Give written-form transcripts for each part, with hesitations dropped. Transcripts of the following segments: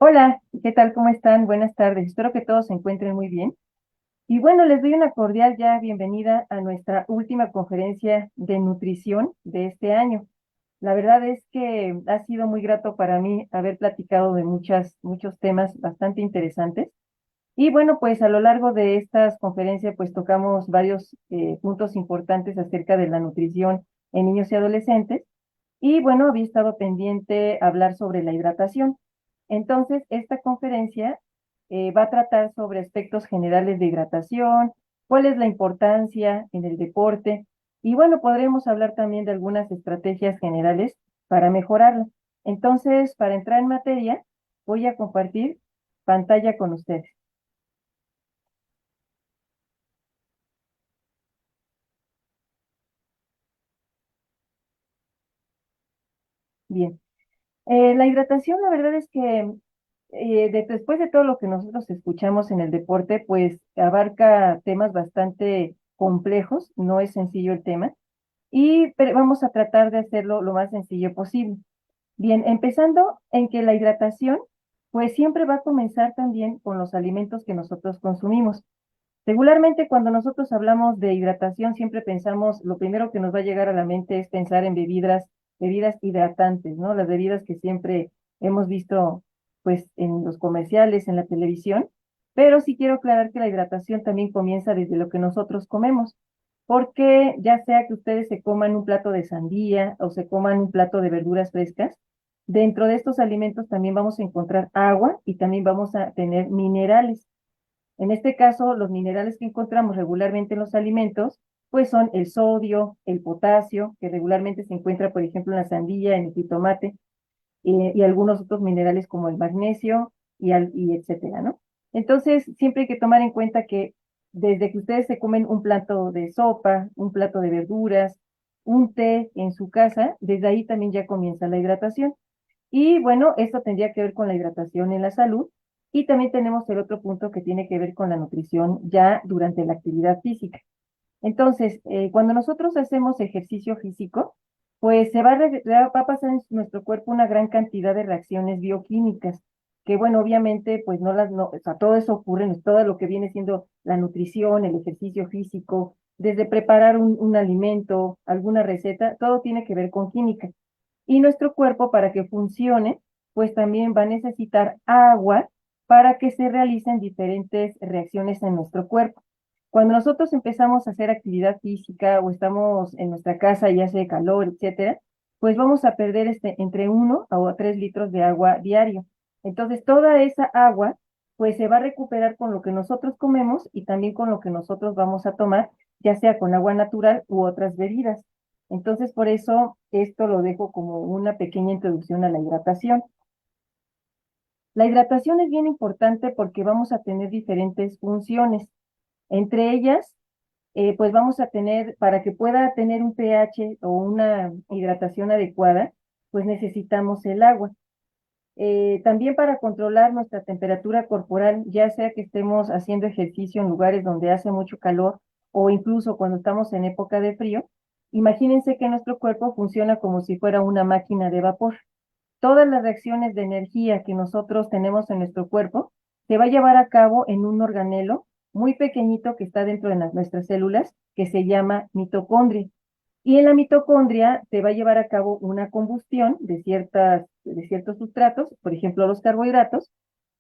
Hola, ¿qué tal? ¿Cómo están? Buenas tardes. Espero que todos se encuentren muy bien. Y bueno, les doy una cordial ya bienvenida a nuestra última conferencia de nutrición de este año. La verdad es que ha sido muy grato para mí haber platicado de muchos temas bastante interesantes. Y bueno, pues a lo largo de estas conferencias, pues tocamos varios puntos importantes acerca de la nutrición en niños y adolescentes. Y bueno, había estado pendiente hablar sobre la hidratación. Entonces, esta conferencia va a tratar sobre aspectos generales de hidratación, cuál es la importancia en el deporte, y bueno, podremos hablar también de algunas estrategias generales para mejorarla. Entonces, para entrar en materia, voy a compartir pantalla con ustedes. Bien. La hidratación, la verdad es que después de todo lo que nosotros escuchamos en el deporte, pues abarca temas bastante complejos, no es sencillo el tema, pero vamos a tratar de hacerlo lo más sencillo posible. Bien, empezando en que la hidratación, pues siempre va a comenzar también con los alimentos que nosotros consumimos. Regularmente cuando nosotros hablamos de hidratación, siempre pensamos, lo primero que nos va a llegar a la mente es pensar en bebidas hidratantes, ¿no? Las bebidas que siempre hemos visto, pues, en los comerciales, en la televisión, pero sí quiero aclarar que la hidratación también comienza desde lo que nosotros comemos, porque ya sea que ustedes se coman un plato de sandía o se coman un plato de verduras frescas, dentro de estos alimentos también vamos a encontrar agua y también vamos a tener minerales. En este caso, los minerales que encontramos regularmente en los alimentos, pues son el sodio, el potasio, que regularmente se encuentra, por ejemplo, en la sandía, en el jitomate, y algunos otros minerales como el magnesio y etcétera, ¿no? Entonces, siempre hay que tomar en cuenta que desde que ustedes se comen un plato de sopa, un plato de verduras, un té en su casa, desde ahí también ya comienza la hidratación. Y bueno, esto tendría que ver con la hidratación en la salud. Y también tenemos el otro punto que tiene que ver con la nutrición ya durante la actividad física. Entonces, cuando nosotros hacemos ejercicio físico, pues va a pasar en nuestro cuerpo una gran cantidad de reacciones bioquímicas, que bueno, obviamente, pues o sea, todo eso ocurre en todo lo que viene siendo la nutrición, el ejercicio físico, desde preparar un alimento, alguna receta, todo tiene que ver con química. Y nuestro cuerpo, para que funcione, pues también va a necesitar agua para que se realicen diferentes reacciones en nuestro cuerpo. Cuando nosotros empezamos a hacer actividad física o estamos en nuestra casa y hace calor, etcétera, pues vamos a perder entre 1 a 3 litros de agua diario. Entonces, toda esa agua, pues se va a recuperar con lo que nosotros comemos y también con lo que nosotros vamos a tomar, ya sea con agua natural u otras bebidas. Entonces, por eso esto lo dejo como una pequeña introducción a la hidratación. La hidratación es bien importante porque vamos a tener diferentes funciones. Entre ellas, pues vamos a tener, para que pueda tener un pH o una hidratación adecuada, pues necesitamos el agua. También para controlar nuestra temperatura corporal, ya sea que estemos haciendo ejercicio en lugares donde hace mucho calor o incluso cuando estamos en época de frío, imagínense que nuestro cuerpo funciona como si fuera una máquina de vapor. Todas las reacciones de energía que nosotros tenemos en nuestro cuerpo se va a llevar a cabo en un organelo muy pequeñito que está dentro de nuestras células, que se llama mitocondria. Y en la mitocondria se va a llevar a cabo una combustión de ciertos sustratos, por ejemplo los carbohidratos,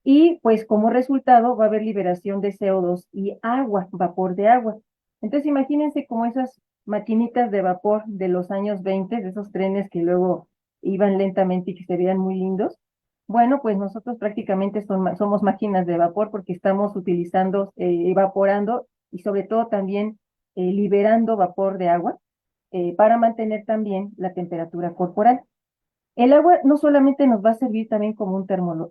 y pues como resultado va a haber liberación de CO2 y agua, vapor de agua. Entonces imagínense como esas maquinitas de vapor de los años 20, de esos trenes que luego iban lentamente y que se veían muy lindos. Bueno, pues nosotros prácticamente somos máquinas de vapor porque estamos utilizando, evaporando y sobre todo también liberando vapor de agua para mantener también la temperatura corporal. El agua no solamente nos va a servir también como un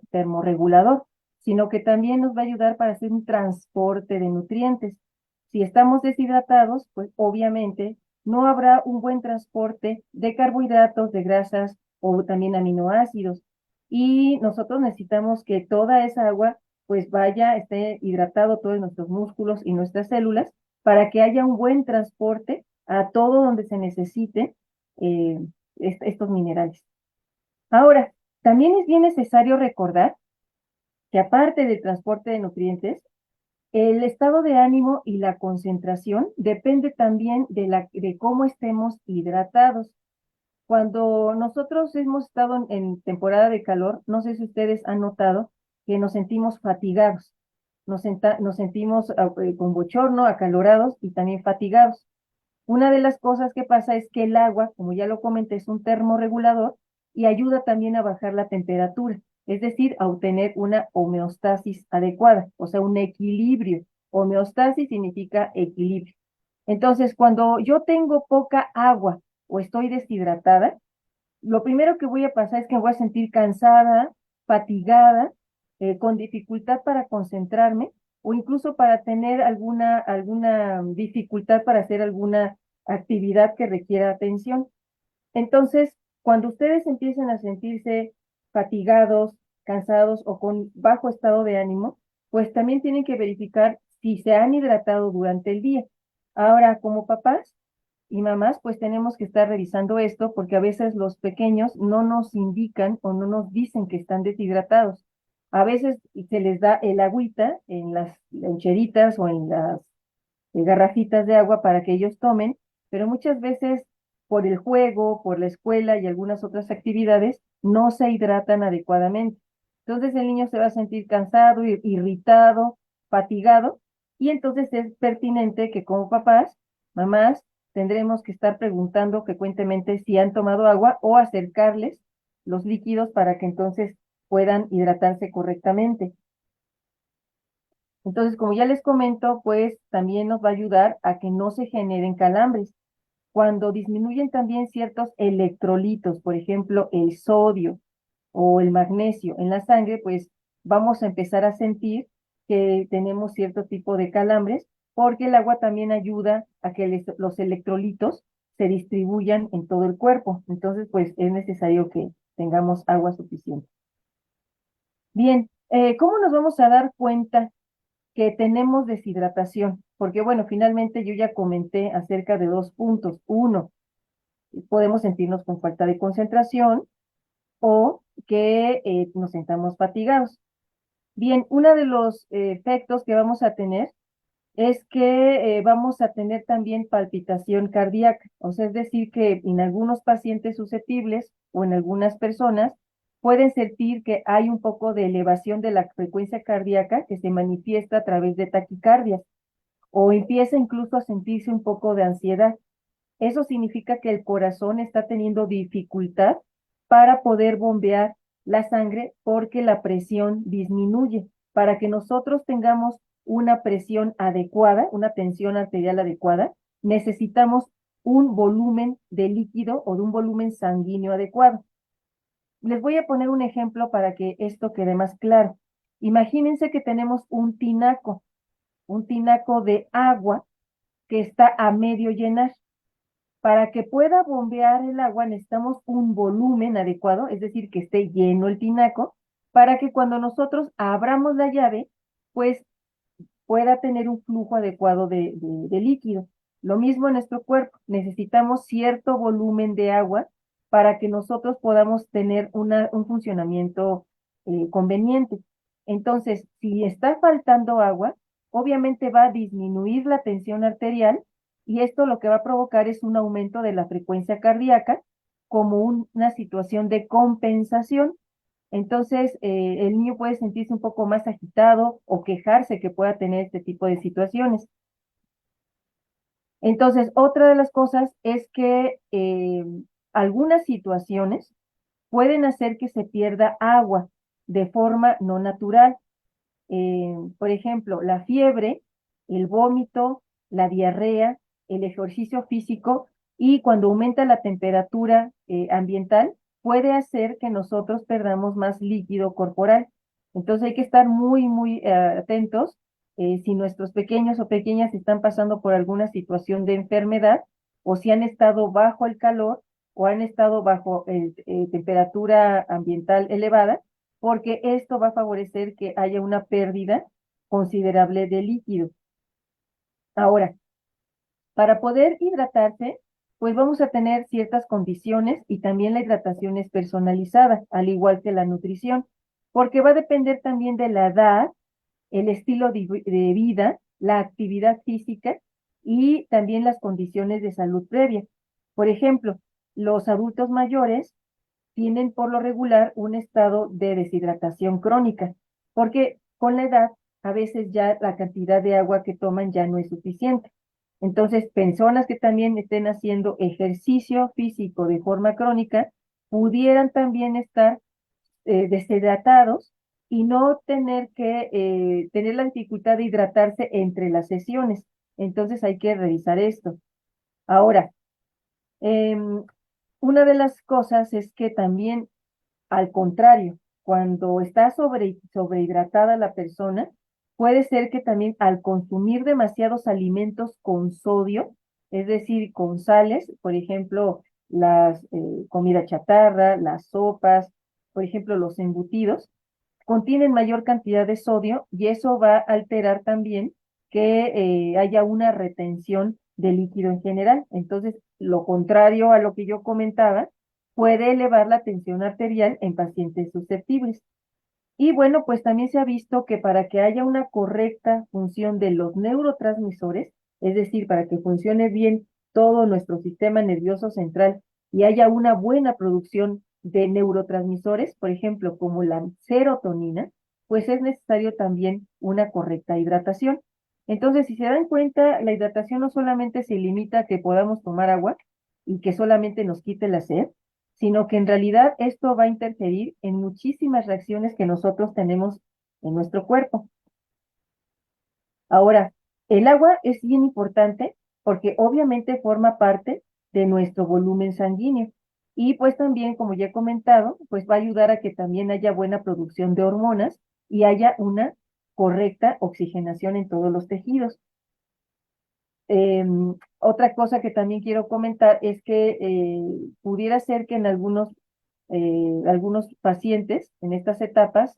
termorregulador, sino que también nos va a ayudar para hacer un transporte de nutrientes. Si estamos deshidratados, pues obviamente no habrá un buen transporte de carbohidratos, de grasas o también aminoácidos. Y nosotros necesitamos que toda esa agua pues esté hidratado todos nuestros músculos y nuestras células para que haya un buen transporte a todo donde se necesite eh, estos minerales. Ahora, también es bien necesario recordar que aparte del transporte de nutrientes, el estado de ánimo y la concentración depende también de cómo estemos hidratados. Cuando nosotros hemos estado en temporada de calor, no sé si ustedes han notado que nos sentimos fatigados, nos sentimos con bochorno, acalorados y también fatigados. Una de las cosas que pasa es que el agua, como ya lo comenté, es un termorregulador y ayuda también a bajar la temperatura, es decir, a obtener una homeostasis adecuada, o sea, un equilibrio. Homeostasis significa equilibrio. Entonces, cuando yo tengo poca agua o estoy deshidratada, lo primero que voy a pasar es que me voy a sentir cansada, fatigada, con dificultad para concentrarme o incluso para tener alguna dificultad para hacer alguna actividad que requiera atención. Entonces, cuando ustedes empiecen a sentirse fatigados, cansados o con bajo estado de ánimo, pues también tienen que verificar si se han hidratado durante el día. Ahora, como papás y mamás, pues tenemos que estar revisando esto porque a veces los pequeños no nos indican o no nos dicen que están deshidratados. A veces se les da el agüita en las loncheritas o en las garrafitas de agua para que ellos tomen, pero muchas veces por el juego, por la escuela y algunas otras actividades, no se hidratan adecuadamente. Entonces el niño se va a sentir cansado, irritado, fatigado, y entonces es pertinente que como papás, mamás, tendremos que estar preguntando frecuentemente si han tomado agua o acercarles los líquidos para que entonces puedan hidratarse correctamente. Entonces, como ya les comento, pues también nos va a ayudar a que no se generen calambres. Cuando disminuyen también ciertos electrolitos, por ejemplo, el sodio o el magnesio en la sangre, pues vamos a empezar a sentir que tenemos cierto tipo de calambres, porque el agua también ayuda a que los electrolitos se distribuyan en todo el cuerpo. Entonces, pues es necesario que tengamos agua suficiente. Bien, ¿cómo nos vamos a dar cuenta que tenemos deshidratación? Porque bueno, finalmente yo ya comenté acerca de dos puntos. Uno, podemos sentirnos con falta de concentración o que nos sentamos fatigados. Bien, uno de los efectos que vamos a tener es que vamos a tener también palpitación cardíaca, o sea, es decir, que en algunos pacientes susceptibles o en algunas personas pueden sentir que hay un poco de elevación de la frecuencia cardíaca que se manifiesta a través de taquicardias o empieza incluso a sentirse un poco de ansiedad. Eso significa que el corazón está teniendo dificultad para poder bombear la sangre porque la presión disminuye. Para que nosotros tengamos una presión adecuada, una tensión arterial adecuada, necesitamos un volumen de líquido o de un volumen sanguíneo adecuado. Les voy a poner un ejemplo para que esto quede más claro. Imagínense que tenemos un tinaco de agua que está a medio llenar. Para que pueda bombear el agua necesitamos un volumen adecuado, es decir, que esté lleno el tinaco, para que cuando nosotros abramos la llave, pues pueda tener un flujo adecuado de líquido. Lo mismo en nuestro cuerpo, necesitamos cierto volumen de agua para que nosotros podamos tener un funcionamiento conveniente. Entonces, si está faltando agua, obviamente va a disminuir la tensión arterial y esto lo que va a provocar es un aumento de la frecuencia cardíaca como una situación de compensación. Entonces, el niño puede sentirse un poco más agitado o quejarse que pueda tener este tipo de situaciones. Entonces, otra de las cosas es que algunas situaciones pueden hacer que se pierda agua de forma no natural. Por ejemplo, la fiebre, el vómito, la diarrea, el ejercicio físico y cuando aumenta la temperatura ambiental, puede hacer que nosotros perdamos más líquido corporal. Entonces hay que estar muy atentos si nuestros pequeños o pequeñas están pasando por alguna situación de enfermedad o si han estado bajo el calor o han estado bajo temperatura ambiental elevada porque esto va a favorecer que haya una pérdida considerable de líquido. Ahora, para poder hidratarse, pues vamos a tener ciertas condiciones y también la hidratación es personalizada, al igual que la nutrición. porque va a depender también de la edad, el estilo de vida, la actividad física y también las condiciones de salud previa. Por ejemplo, los adultos mayores tienen por lo regular un estado de deshidratación crónica, porque con la edad a veces ya la cantidad de agua que toman ya no es suficiente. Entonces, personas que también estén haciendo ejercicio físico de forma crónica pudieran también estar deshidratados y no tener que tener la dificultad de hidratarse entre las sesiones. Entonces hay que revisar esto. Ahora, em, una de las cosas es que también, al contrario, cuando está sobrehidratada la persona, puede ser que también al consumir demasiados alimentos con sodio, es decir, con sales, por ejemplo, las comida chatarra, las sopas, por ejemplo, los embutidos, contienen mayor cantidad de sodio y eso va a alterar también que haya una retención de líquido en general. Entonces, lo contrario a lo que yo comentaba, puede elevar la tensión arterial en pacientes susceptibles. Y bueno, pues también se ha visto que para que haya una correcta función de los neurotransmisores, es decir, para que funcione bien todo nuestro sistema nervioso central y haya una buena producción de neurotransmisores, por ejemplo, como la serotonina, pues es necesario también una correcta hidratación. Entonces, si se dan cuenta, la hidratación no solamente se limita a que podamos tomar agua y que solamente nos quite la sed, sino que en realidad esto va a interferir en muchísimas reacciones que nosotros tenemos en nuestro cuerpo. Ahora, el agua es bien importante porque obviamente forma parte de nuestro volumen sanguíneo y pues también, como ya he comentado, pues va a ayudar a que también haya buena producción de hormonas y haya una correcta oxigenación en todos los tejidos. Otra cosa que también quiero comentar es que pudiera ser que en algunos pacientes en estas etapas,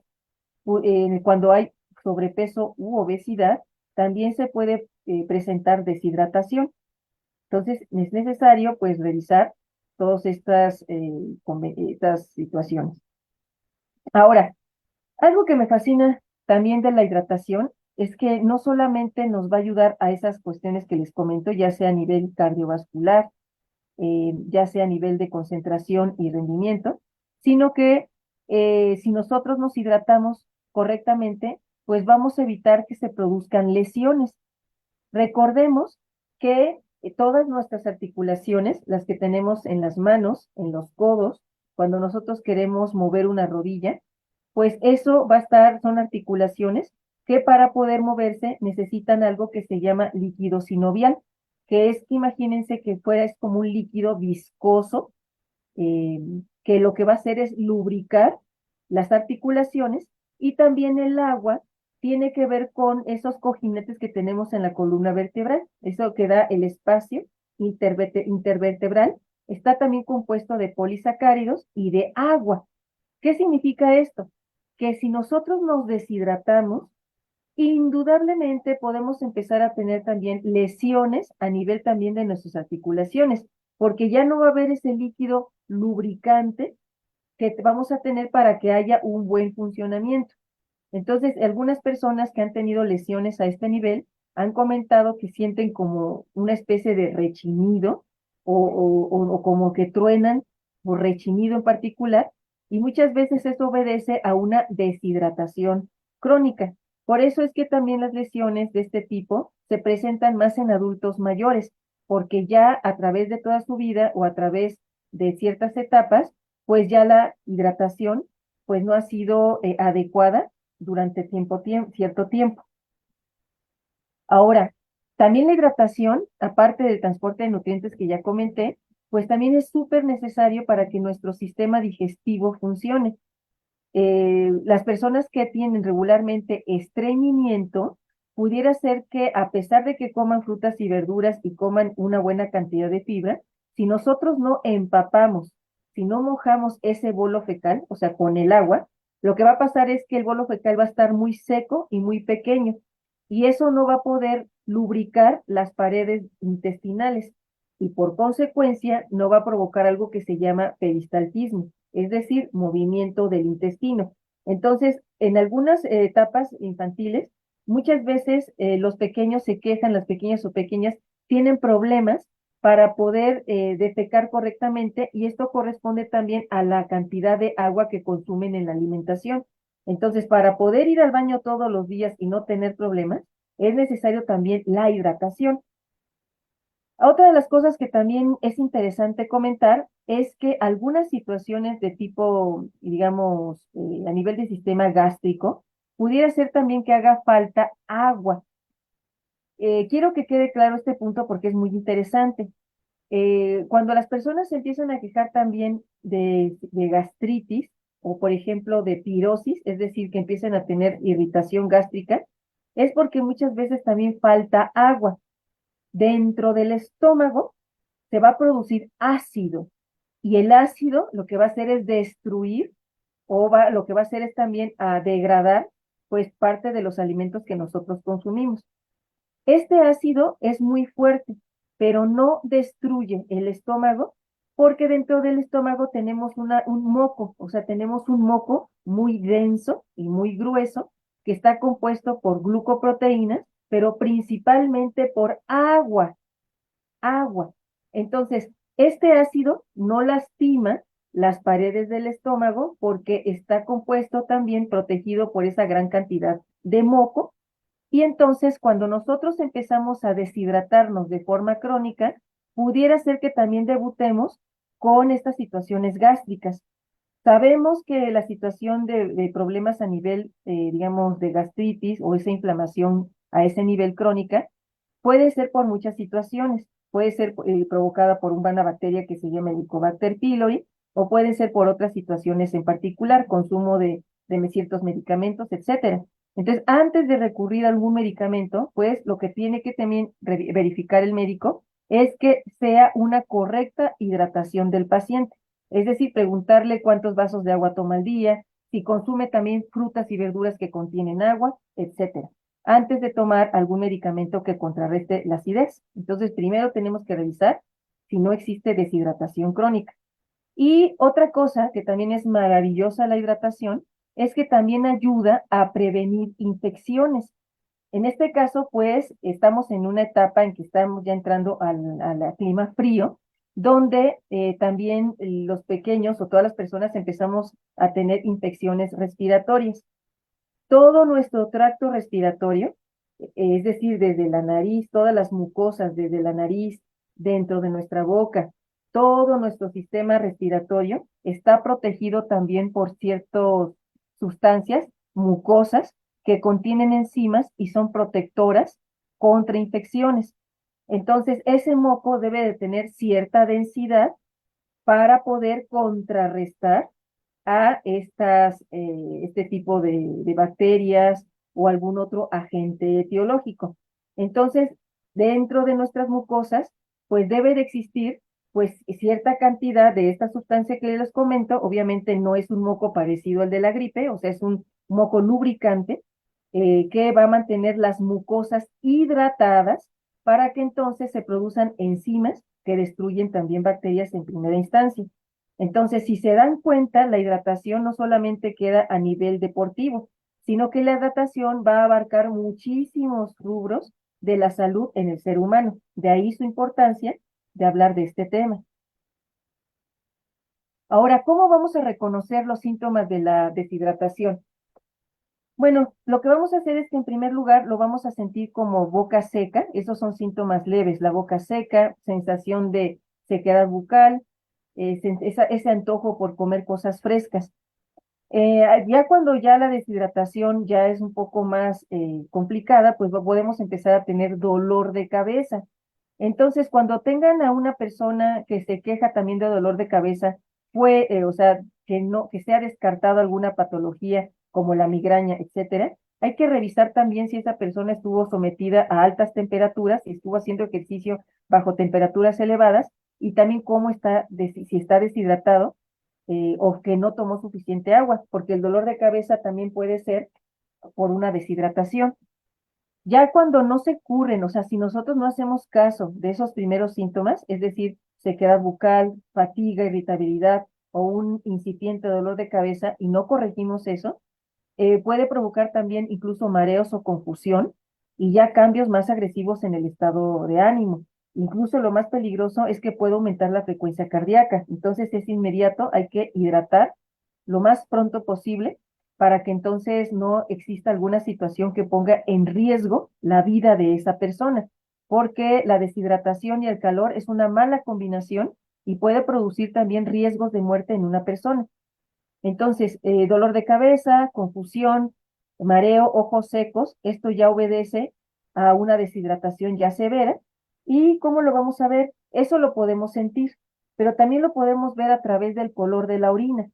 cuando hay sobrepeso u obesidad, también se puede presentar deshidratación. Entonces, es necesario pues revisar todas estas situaciones. Ahora, algo que me fascina también de la hidratación es que no solamente nos va a ayudar a esas cuestiones que les comento, ya sea a nivel cardiovascular, ya sea a nivel de concentración y rendimiento, sino que si nosotros nos hidratamos correctamente, pues vamos a evitar que se produzcan lesiones. Recordemos que todas nuestras articulaciones, las que tenemos en las manos, en los codos, cuando nosotros queremos mover una rodilla, pues eso va a estar, son articulaciones que para poder moverse necesitan algo que se llama líquido sinovial, que es, imagínense que fuera es como un líquido viscoso, eh, que lo que va a hacer es lubricar las articulaciones y también el agua tiene que ver con esos cojinetes que tenemos en la columna vertebral, eso que da el espacio intervertebral, está también compuesto de polisacáridos y de agua. ¿Qué significa esto? Que si nosotros nos deshidratamos, indudablemente podemos empezar a tener también lesiones a nivel también de nuestras articulaciones, porque ya no va a haber ese líquido lubricante que vamos a tener para que haya un buen funcionamiento. Entonces, algunas personas que han tenido lesiones a este nivel han comentado que sienten como una especie de rechinido o como que truenan o rechinido en particular, y muchas veces eso obedece a una deshidratación crónica. Por eso es que también las lesiones de este tipo se presentan más en adultos mayores, porque ya a través de toda su vida o a través de ciertas etapas, pues ya la hidratación pues no ha sido adecuada durante cierto tiempo. Ahora, también la hidratación, aparte del transporte de nutrientes que ya comenté, pues también es súper necesario para que nuestro sistema digestivo funcione. Las personas que tienen regularmente estreñimiento, pudiera ser que a pesar de que coman frutas y verduras y coman una buena cantidad de fibra, si nosotros no empapamos, si no mojamos ese bolo fecal, o sea, con el agua, lo que va a pasar es que el bolo fecal va a estar muy seco y muy pequeño, y eso no va a poder lubricar las paredes intestinales, y por consecuencia no va a provocar algo que se llama peristaltismo, es decir, movimiento del intestino. Entonces, en algunas etapas infantiles, muchas veces los pequeños se quejan, las pequeñas o pequeñas tienen problemas para poder defecar correctamente y esto corresponde también a la cantidad de agua que consumen en la alimentación. Entonces, para poder ir al baño todos los días y no tener problemas, es necesario también la hidratación. Otra de las cosas que también es interesante comentar es que algunas situaciones de tipo, digamos, a nivel del sistema gástrico, pudiera ser también que haga falta agua. Quiero que quede claro este punto porque es muy interesante. Cuando las personas se empiezan a quejar también de gastritis o, por ejemplo, de pirosis, es decir, que empiezan a tener irritación gástrica, es porque muchas veces también falta agua. Dentro del estómago se va a producir ácido y el ácido lo que va a hacer es destruir lo que va a hacer es también a degradar pues parte de los alimentos que nosotros consumimos. Este ácido es muy fuerte, pero no destruye el estómago porque dentro del estómago tenemos un moco, o sea, tenemos un moco muy denso y muy grueso que está compuesto por glucoproteínas, pero principalmente por agua. Entonces, este ácido no lastima las paredes del estómago porque está compuesto también protegido por esa gran cantidad de moco. Y entonces, cuando nosotros empezamos a deshidratarnos de forma crónica, pudiera ser que también debutemos con estas situaciones gástricas. Sabemos que la situación de problemas a nivel, digamos, de gastritis o esa inflamación a ese nivel crónica puede ser por muchas situaciones. Puede ser provocada por una bacteria que se llama Helicobacter pylori o puede ser por otras situaciones en particular, consumo de ciertos medicamentos, etcétera. Entonces, antes de recurrir a algún medicamento, pues lo que tiene que también verificar el médico es que sea una correcta hidratación del paciente. Es decir, preguntarle cuántos vasos de agua toma al día, si consume también frutas y verduras que contienen agua, etcétera, antes de tomar algún medicamento que contrarreste la acidez. Entonces, primero tenemos que revisar si no existe deshidratación crónica. Y otra cosa que también es maravillosa la hidratación es que también ayuda a prevenir infecciones. En este caso, pues, estamos en una etapa en que estamos ya entrando al clima frío, donde también los pequeños o todas las personas empezamos a tener infecciones respiratorias. Todo nuestro tracto respiratorio, es decir, desde la nariz, todas las mucosas, desde la nariz, dentro de nuestra boca, todo nuestro sistema respiratorio está protegido también por ciertas sustancias mucosas que contienen enzimas y son protectoras contra infecciones. Entonces, ese moco debe de tener cierta densidad para poder contrarrestar a este tipo de bacterias o algún otro agente etiológico. Entonces, dentro de nuestras mucosas, pues debe de existir pues cierta cantidad de esta sustancia que les comento. Obviamente no es un moco parecido al de la gripe, o sea, es un moco lubricante que va a mantener las mucosas hidratadas para que entonces se produzcan enzimas que destruyen también bacterias en primera instancia. Entonces, si se dan cuenta, la hidratación no solamente queda a nivel deportivo, sino que la hidratación va a abarcar muchísimos rubros de la salud en el ser humano. De ahí su importancia de hablar de este tema. Ahora, ¿cómo vamos a reconocer los síntomas de la deshidratación? Bueno, lo que vamos a hacer es que en primer lugar lo vamos a sentir como boca seca, esos son síntomas leves, la boca seca, sensación de sequedad bucal, ese antojo por comer cosas frescas. Ya cuando ya la deshidratación ya es un poco más complicada, pues podemos empezar a tener dolor de cabeza. Entonces, cuando tengan a una persona que se queja también de dolor de cabeza, o sea, que no, que se ha descartado alguna patología como la migraña, etcétera, hay que revisar también si esa persona estuvo sometida a altas temperaturas, si estuvo haciendo ejercicio bajo temperaturas elevadas, y también cómo está, si está deshidratado o que no tomó suficiente agua, porque el dolor de cabeza también puede ser por una deshidratación. Ya cuando no se curren, o sea, si nosotros no hacemos caso de esos primeros síntomas, es decir, sequedad bucal, fatiga, irritabilidad o un incipiente dolor de cabeza y no corregimos eso, puede provocar también incluso mareos o confusión y ya cambios más agresivos en el estado de ánimo. Incluso lo más peligroso es que puede aumentar la frecuencia cardíaca. Entonces es inmediato, hay que hidratar lo más pronto posible para que entonces no exista alguna situación que ponga en riesgo la vida de esa persona, porque la deshidratación y el calor es una mala combinación y puede producir también riesgos de muerte en una persona. Entonces, dolor de cabeza, confusión, mareo, ojos secos, esto ya obedece a una deshidratación ya severa. ¿Y cómo lo vamos a ver? Eso lo podemos sentir, pero también lo podemos ver a través del color de la orina.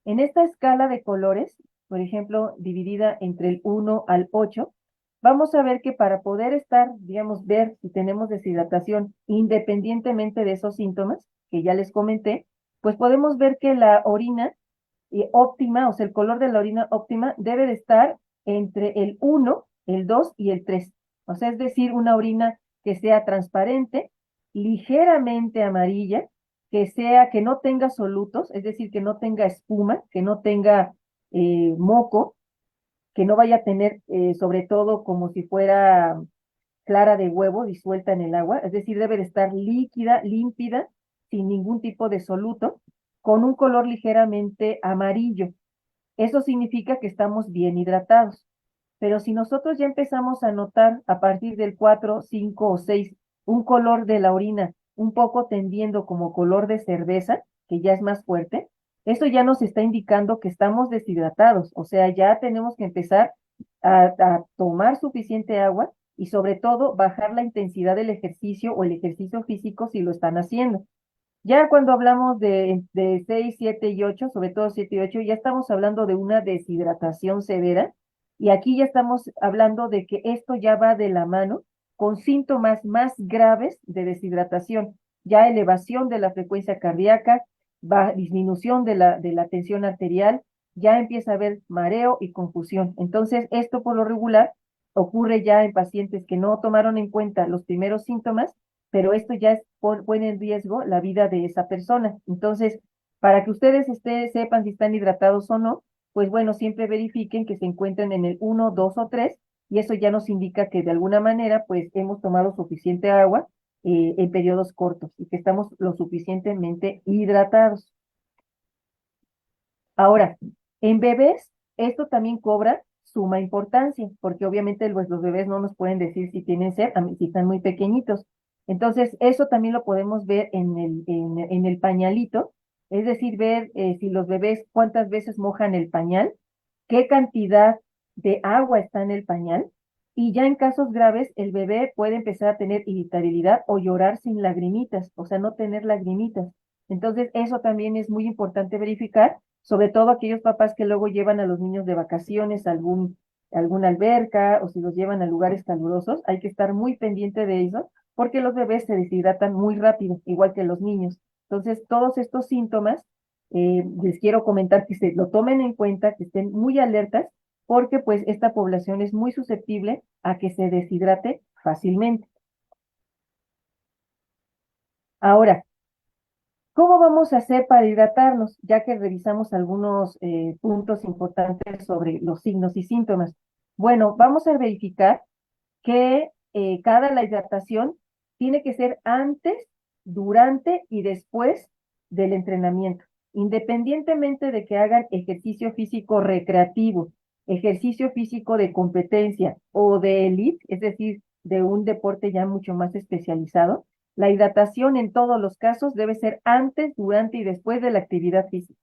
En esta escala de colores, por ejemplo, dividida entre el 1 al 8, vamos a ver que para poder estar, digamos, ver si tenemos deshidratación independientemente de esos síntomas que ya les comenté, pues podemos ver que la orina óptima, o sea, el color de la orina óptima debe de estar entre el 1, el 2 y el 3. O sea, es decir, una orina que sea transparente, ligeramente amarilla, que no tenga solutos, es decir, que no tenga espuma, que no tenga moco, que no vaya a tener, sobre todo, como si fuera clara de huevo disuelta en el agua, es decir, debe de estar líquida, límpida, sin ningún tipo de soluto, con un color ligeramente amarillo. Eso significa que estamos bien hidratados. Pero si nosotros ya empezamos a notar a partir del 4, 5 o 6 un color de la orina un poco tendiendo como color de cerveza, que ya es más fuerte, eso ya nos está indicando que estamos deshidratados. O sea, ya tenemos que empezar a tomar suficiente agua y sobre todo bajar la intensidad del ejercicio o el ejercicio físico si lo están haciendo. Ya cuando hablamos de 6, 7 y 8, sobre todo 7 y 8, ya estamos hablando de una deshidratación severa y aquí ya estamos hablando de que esto ya va de la mano con síntomas más graves de deshidratación, ya elevación de la frecuencia cardíaca, disminución de la tensión arterial, ya empieza a haber mareo y confusión. Entonces, esto por lo regular ocurre ya en pacientes que no tomaron en cuenta los primeros síntomas, pero esto ya pone en riesgo la vida de esa persona. Entonces, para que ustedes sepan si están hidratados o no, pues bueno, siempre verifiquen que se encuentren en el 1, 2 o 3, y eso ya nos indica que de alguna manera pues hemos tomado suficiente agua en periodos cortos y que estamos lo suficientemente hidratados. Ahora, en bebés, esto también cobra suma importancia, porque obviamente los bebés no nos pueden decir si tienen sed, si están muy pequeñitos. Entonces, eso también lo podemos ver en el pañalito, es decir, ver si los bebés cuántas veces mojan el pañal, qué cantidad de agua está en el pañal, y ya en casos graves, el bebé puede empezar a tener irritabilidad o llorar sin lagrimitas, o sea, no tener lagrimitas. Entonces, eso también es muy importante verificar, sobre todo aquellos papás que luego llevan a los niños de vacaciones a alguna alberca o si los llevan a lugares calurosos, hay que estar muy pendiente de eso porque los bebés se deshidratan muy rápido, igual que los niños. Entonces, todos estos síntomas, les quiero comentar que se lo tomen en cuenta, que estén muy alertas, porque pues esta población es muy susceptible a que se deshidrate fácilmente. Ahora, ¿cómo vamos a hacer para hidratarnos? Ya que revisamos algunos puntos importantes sobre los signos y síntomas. Bueno, vamos a verificar que cada la hidratación tiene que ser antes, durante y después del entrenamiento, independientemente de que hagan ejercicio físico recreativo, ejercicio físico de competencia o de elite, es decir, de un deporte ya mucho más especializado. La hidratación en todos los casos debe ser antes, durante y después de la actividad física.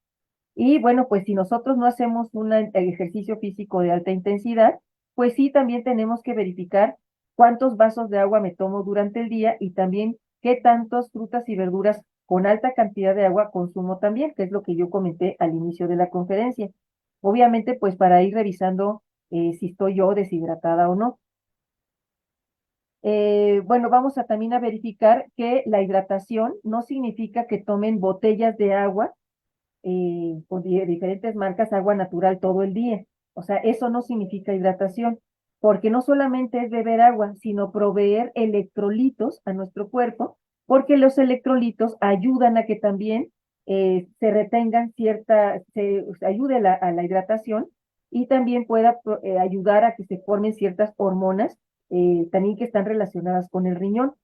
Y bueno, pues si nosotros no hacemos un ejercicio físico de alta intensidad, pues sí también tenemos que verificar cuántos vasos de agua me tomo durante el día y también qué tantas frutas y verduras con alta cantidad de agua consumo también, que es lo que yo comenté al inicio de la conferencia. Obviamente, pues para ir revisando si estoy yo deshidratada o no. Bueno, vamos a también a verificar que la hidratación no significa que tomen botellas de agua con diferentes marcas agua natural todo el día. O sea, eso no significa hidratación, porque no solamente es beber agua, sino proveer electrolitos a nuestro cuerpo, porque los electrolitos ayudan a que también se retengan se ayude a la hidratación y también ayudar a que se formen ciertas hormonas también que están relacionadas con el riñón.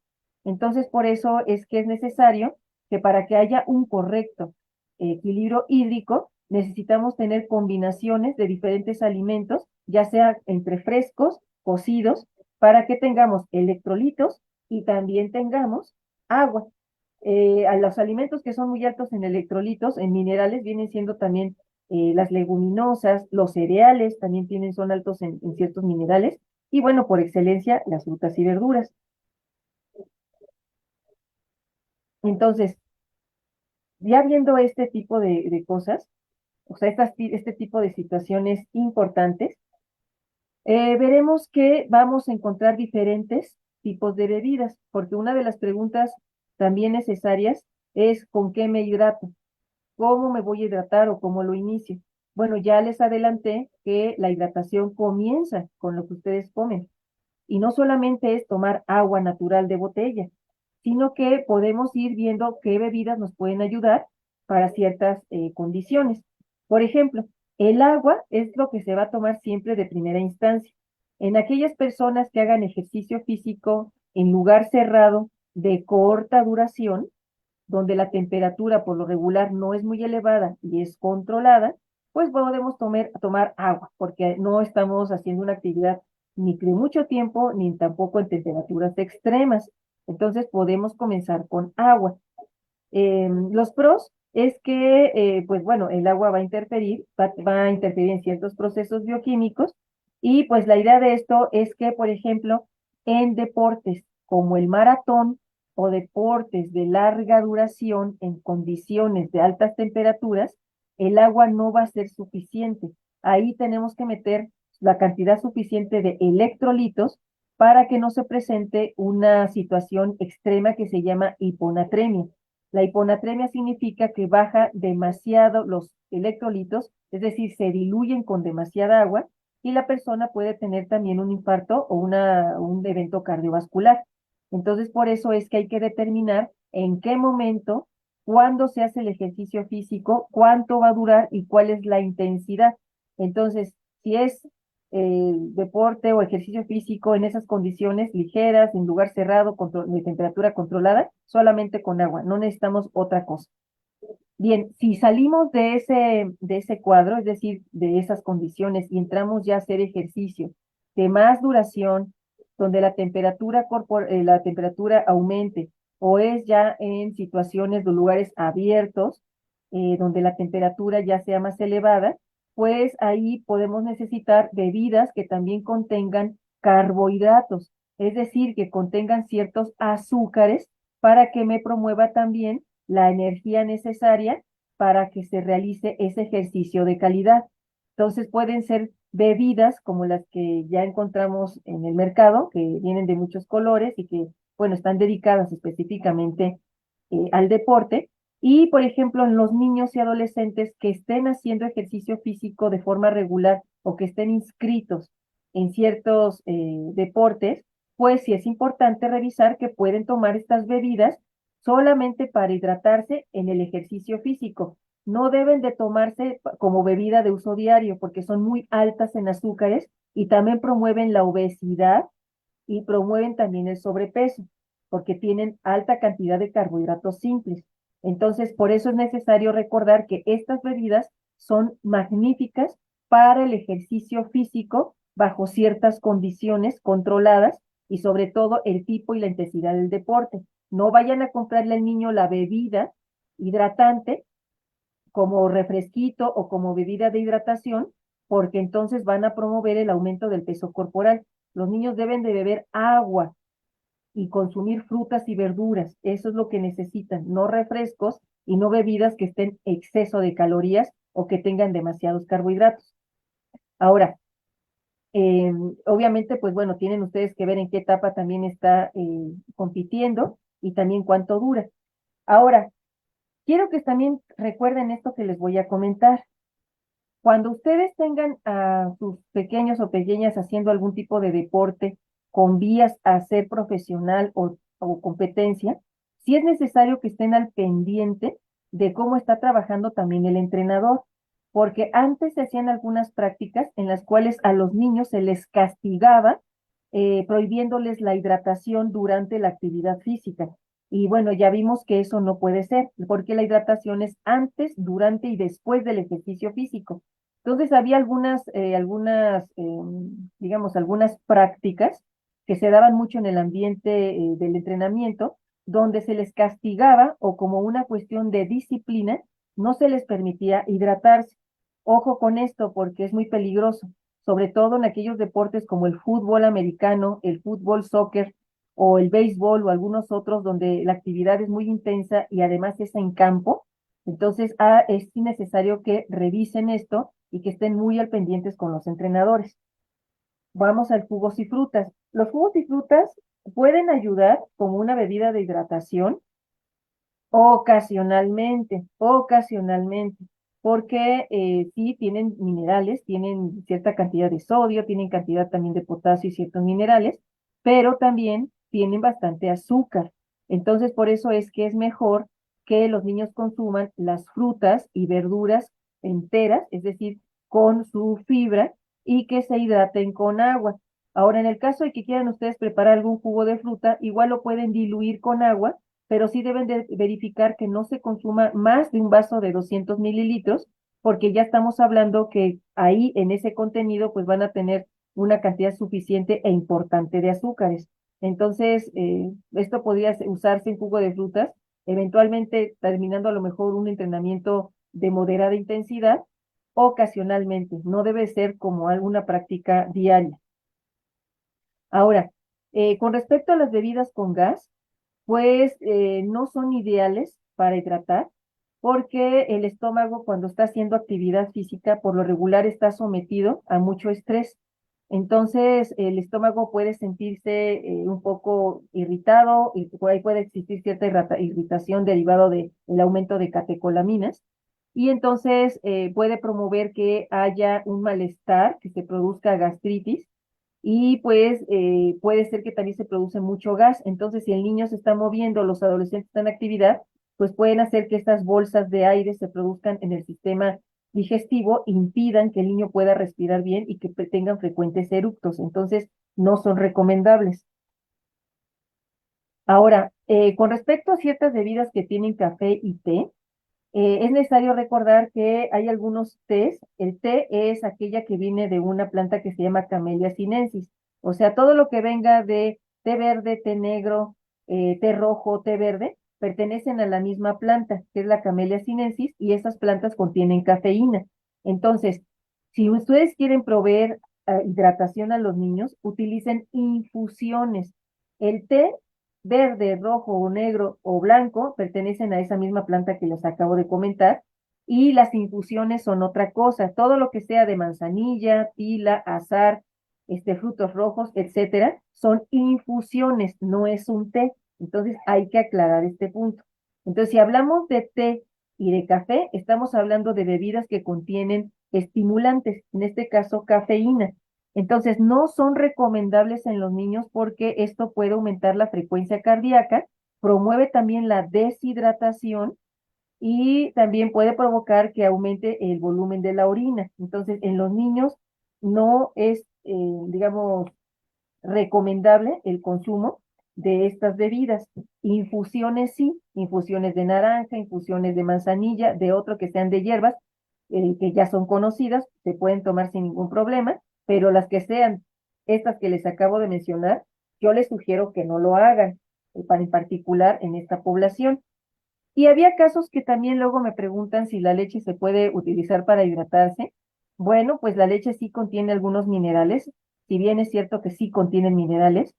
Entonces, por eso es que es necesario que para que haya un correcto equilibrio hídrico, necesitamos tener combinaciones de diferentes alimentos, ya sea entre frescos, cocidos, para que tengamos electrolitos y también tengamos agua. A los alimentos que son muy altos en electrolitos, en minerales, vienen siendo también las leguminosas, los cereales también son altos en ciertos minerales, y bueno, por excelencia, las frutas y verduras. Entonces, ya viendo este tipo de cosas, o sea, este tipo de situaciones importantes, veremos que vamos a encontrar diferentes tipos de bebidas, porque una de las preguntas también necesarias es ¿con qué me hidrato? ¿Cómo me voy a hidratar o cómo lo inicio? Bueno, ya les adelanté que la hidratación comienza con lo que ustedes comen. Y no solamente es tomar agua natural de botella, sino que podemos ir viendo qué bebidas nos pueden ayudar para ciertas condiciones. Por ejemplo, el agua es lo que se va a tomar siempre de primera instancia. En aquellas personas que hagan ejercicio físico en lugar cerrado de corta duración, donde la temperatura por lo regular no es muy elevada y es controlada, pues podemos tomar agua, porque no estamos haciendo una actividad ni de mucho tiempo, ni tampoco en temperaturas extremas. Entonces podemos comenzar con agua. Los pros es que, pues bueno, el agua va a interferir en ciertos procesos bioquímicos y pues la idea de esto es que, por ejemplo, en deportes como el maratón o deportes de larga duración en condiciones de altas temperaturas, el agua no va a ser suficiente. Ahí tenemos que meter la cantidad suficiente de electrolitos para que no se presente una situación extrema que se llama hiponatremia. La hiponatremia significa que baja demasiado los electrolitos, es decir, se diluyen con demasiada agua y la persona puede tener también un infarto o un evento cardiovascular. Entonces, por eso es que hay que determinar en qué momento, cuándo se hace el ejercicio físico, cuánto va a durar y cuál es la intensidad. Entonces, si es deporte o ejercicio físico en esas condiciones ligeras, en lugar cerrado, de temperatura controlada, solamente con agua, no necesitamos otra cosa. Bien, si salimos de ese cuadro, es decir, de esas condiciones, y entramos ya a hacer ejercicio de más duración, donde la temperatura aumente, o es ya en situaciones de lugares abiertos, donde la temperatura ya sea más elevada, pues ahí podemos necesitar bebidas que también contengan carbohidratos, es decir, que contengan ciertos azúcares para que me promueva también la energía necesaria para que se realice ese ejercicio de calidad. Entonces pueden ser bebidas como las que ya encontramos en el mercado, que vienen de muchos colores y que, bueno, están dedicadas específicamente al deporte. Y, por ejemplo, en los niños y adolescentes que estén haciendo ejercicio físico de forma regular o que estén inscritos en ciertos deportes, pues sí es importante revisar que pueden tomar estas bebidas solamente para hidratarse en el ejercicio físico. No deben de tomarse como bebida de uso diario porque son muy altas en azúcares y también promueven la obesidad y promueven también el sobrepeso porque tienen alta cantidad de carbohidratos simples. Entonces, por eso es necesario recordar que estas bebidas son magníficas para el ejercicio físico bajo ciertas condiciones controladas y sobre todo el tipo y la intensidad del deporte. No vayan a comprarle al niño la bebida hidratante como refresquito o como bebida de hidratación, porque entonces van a promover el aumento del peso corporal. Los niños deben de beber agua y consumir frutas y verduras. Eso es lo que necesitan, no refrescos y no bebidas que estén exceso de calorías o que tengan demasiados carbohidratos. Ahora, eh, obviamente, pues bueno, tienen ustedes que ver en qué etapa también está compitiendo y también cuánto dura. Ahora, quiero que también recuerden esto que les voy a comentar. Cuando ustedes tengan a sus pequeños o pequeñas haciendo algún tipo de deporte con vías a ser profesional o competencia, sí es necesario que estén al pendiente de cómo está trabajando también el entrenador, porque antes se hacían algunas prácticas en las cuales a los niños se les castigaba prohibiéndoles la hidratación durante la actividad física. Y bueno, ya vimos que eso no puede ser, porque la hidratación es antes, durante y después del ejercicio físico. Entonces había digamos, algunas prácticas que se daban mucho en el ambiente del entrenamiento, donde se les castigaba o como una cuestión de disciplina, no se les permitía hidratarse. Ojo con esto porque es muy peligroso, sobre todo en aquellos deportes como el fútbol americano, el fútbol soccer o el béisbol o algunos otros donde la actividad es muy intensa y además es en campo. Entonces, es necesario que revisen esto y que estén muy al pendientes con los entrenadores. Vamos al jugos y frutas. Los jugos y frutas pueden ayudar como una bebida de hidratación ocasionalmente, porque sí tienen minerales, tienen cierta cantidad de sodio, tienen cantidad también de potasio y ciertos minerales, pero también tienen bastante azúcar. Entonces, por eso es que es mejor que los niños consuman las frutas y verduras enteras, es decir, con su fibra y que se hidraten con agua. Ahora, en el caso de que quieran ustedes preparar algún jugo de fruta, igual lo pueden diluir con agua, pero sí deben de verificar que no se consuma más de un vaso de 200 mililitros, porque ya estamos hablando que ahí en ese contenido pues van a tener una cantidad suficiente e importante de azúcares. Entonces, esto podría usarse en jugo de frutas, eventualmente terminando a lo mejor un entrenamiento de moderada intensidad, ocasionalmente, no debe ser como alguna práctica diaria. Ahora, con respecto a las bebidas con gas, pues no son ideales para hidratar porque el estómago cuando está haciendo actividad física por lo regular está sometido a mucho estrés. Entonces el estómago puede sentirse un poco irritado y por ahí puede existir cierta irritación derivado del aumento de catecolaminas y entonces puede promover que haya un malestar, que se produzca gastritis y pues puede ser que también se produce mucho gas. Entonces, si el niño se está moviendo, los adolescentes están en actividad, pues pueden hacer que estas bolsas de aire se produzcan en el sistema digestivo, impidan que el niño pueda respirar bien y que tengan frecuentes eructos. Entonces, no son recomendables. Ahora, con respecto a ciertas bebidas que tienen café y té, es necesario recordar que hay algunos tés. El té es aquella que viene de una planta que se llama Camellia sinensis. O sea, todo lo que venga de té verde, té negro, té rojo, té verde, pertenecen a la misma planta, que es la Camellia sinensis, y esas plantas contienen cafeína. Entonces, si ustedes quieren proveer hidratación a los niños, utilicen infusiones. El té verde, rojo o negro o blanco pertenecen a esa misma planta que les acabo de comentar y las infusiones son otra cosa. Todo lo que sea de manzanilla, tila, azar, frutos rojos, etcétera, son infusiones, no es un té. Entonces hay que aclarar este punto. Entonces, si hablamos de té y de café, estamos hablando de bebidas que contienen estimulantes, en este caso cafeína. Entonces, no son recomendables en los niños porque esto puede aumentar la frecuencia cardíaca, promueve también la deshidratación y también puede provocar que aumente el volumen de la orina. Entonces, en los niños no es, digamos, recomendable el consumo de estas bebidas. Infusiones sí, infusiones de naranja, infusiones de manzanilla, de otro que sean de hierbas, que ya son conocidas, se pueden tomar sin ningún problema, pero las que sean estas que les acabo de mencionar, yo les sugiero que no lo hagan, en particular en esta población. Y había casos que también luego me preguntan si la leche se puede utilizar para hidratarse. Bueno, pues la leche sí contiene algunos minerales, si bien es cierto que sí contienen minerales,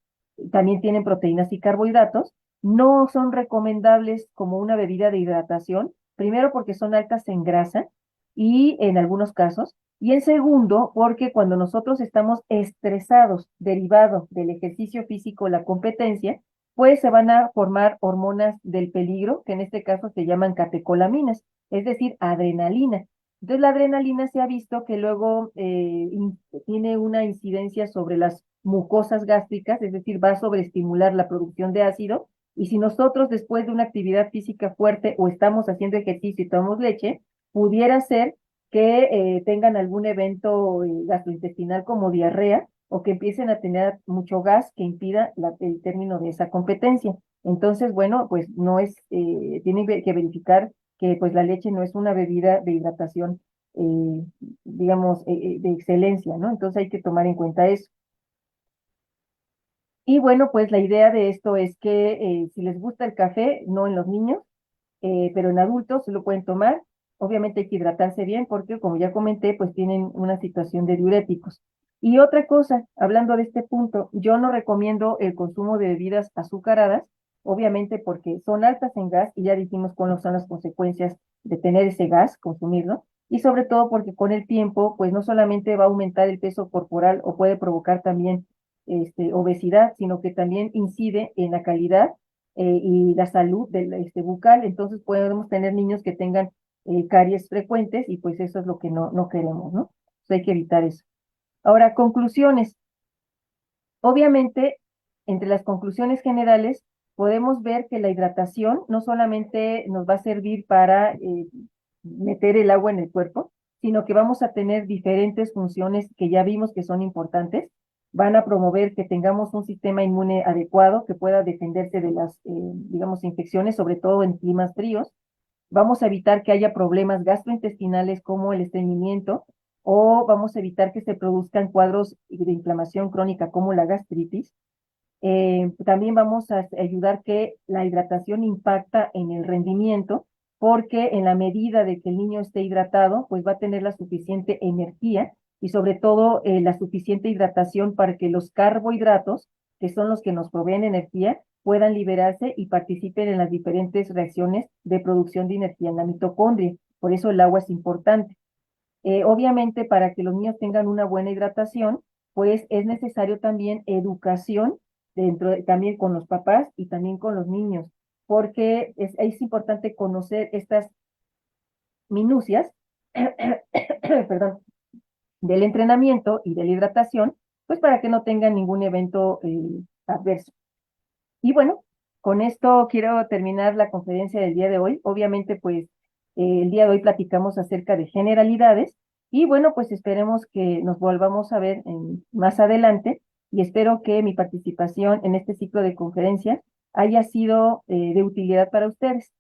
también tienen proteínas y carbohidratos, no son recomendables como una bebida de hidratación, primero porque son altas en grasa y en algunos casos, y en segundo porque cuando nosotros estamos estresados derivado del ejercicio físico, la competencia, pues se van a formar hormonas del peligro, que en este caso se llaman catecolaminas, es decir, adrenalina. Entonces, la adrenalina se ha visto que luego tiene una incidencia sobre las mucosas gástricas, es decir, va a sobreestimular la producción de ácido. Y si nosotros después de una actividad física fuerte o estamos haciendo ejercicio y tomamos leche, pudiera ser que tengan algún evento gastrointestinal como diarrea o que empiecen a tener mucho gas que impida el término de esa competencia. Entonces, bueno, pues no es, tienen que verificar que pues la leche no es una bebida de hidratación, eh, digamos, de excelencia, ¿no? Entonces hay que tomar en cuenta eso. Y bueno, pues la idea de esto es que si les gusta el café, no en los niños, pero en adultos se lo pueden tomar. Obviamente hay que hidratarse bien porque, como ya comenté, pues tienen una situación de diuréticos. Y otra cosa, hablando de este punto, yo no recomiendo el consumo de bebidas azucaradas, obviamente porque son altas en gas y ya dijimos cuáles son las consecuencias de tener ese gas, consumirlo, y sobre todo porque con el tiempo, pues no solamente va a aumentar el peso corporal o puede provocar también obesidad, sino que también incide en la calidad y la salud del bucal. Entonces podemos tener niños que tengan caries frecuentes y pues eso es lo que no queremos, ¿no? Entonces hay que evitar eso. Ahora, conclusiones. Obviamente, entre las conclusiones generales, podemos ver que la hidratación no solamente nos va a servir para meter el agua en el cuerpo, sino que vamos a tener diferentes funciones que ya vimos que son importantes. Van a promover que tengamos un sistema inmune adecuado que pueda defenderse de las, digamos, infecciones, sobre todo en climas fríos. Vamos a evitar que haya problemas gastrointestinales como el estreñimiento o vamos a evitar que se produzcan cuadros de inflamación crónica como la gastritis. También vamos a ayudar que la hidratación impacta en el rendimiento, porque en la medida de que el niño esté hidratado, pues va a tener la suficiente energía y sobre todo la suficiente hidratación para que los carbohidratos, que son los que nos proveen energía, puedan liberarse y participen en las diferentes reacciones de producción de energía en la mitocondria. Por eso el agua es importante. Obviamente, para que los niños tengan una buena hidratación, pues es necesario también educación también con los papás y también con los niños, porque es importante conocer estas minucias, perdón, del entrenamiento y de la hidratación, pues para que no tengan ningún evento adverso. Y bueno, con esto quiero terminar la conferencia del día de hoy. Obviamente, pues el día de hoy platicamos acerca de generalidades y bueno, pues esperemos que nos volvamos a ver más adelante y espero que mi participación en este ciclo de conferencias haya sido de utilidad para ustedes.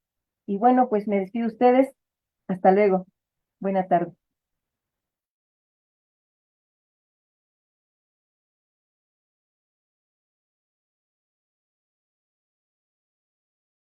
Y bueno, pues me despido de ustedes. Hasta luego. Buena tarde.